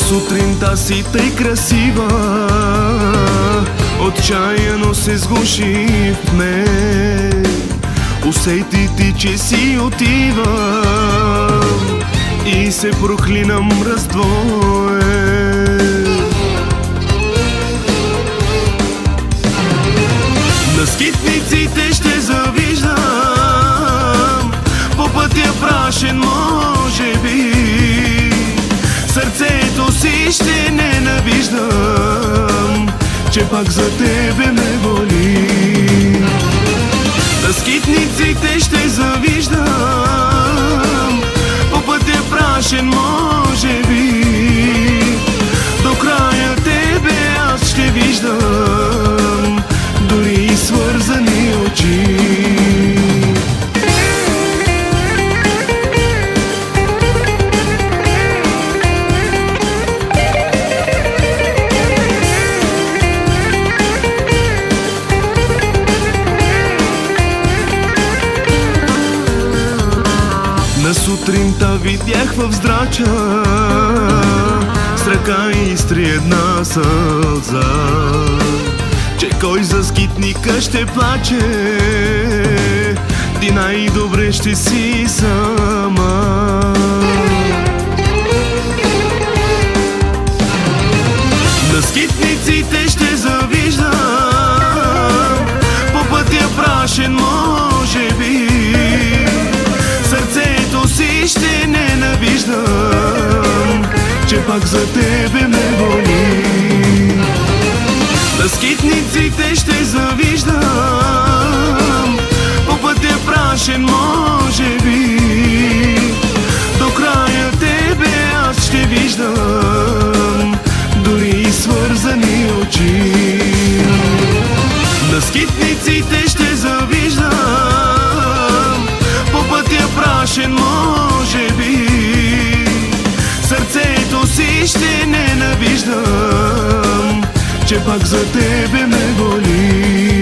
сутринта си тъй красива, отчаяно се сгуши в мен. Усети ти, че си отива и се проклинам раздвоен. На скитниците ще завиждам, по пътя прашен може би, сърцето си ще ненавиждам, че пак за тебе ме боли. На скитниците ще завиждам, по пътя прашен може би, до края тебе аз ще виждам дори и свързани очи. На сутринта видях в здрача с ръка изтри една сълза, че кой за скитника ще плаче, ти най-добре ще си сама. На скитниците ще завиждам, по пътя прашен може би, сърцето си ще ненавиждам, че пак за тебе ме боли. На скитниците ще завиждам, по пътя прашен може би, до края тебе аз ще виждам дори и свързани очи. На скитниците ще завиждам, по пътя прашен може би, сърцето си ще ненавиждам, че пак за тебе ме боли.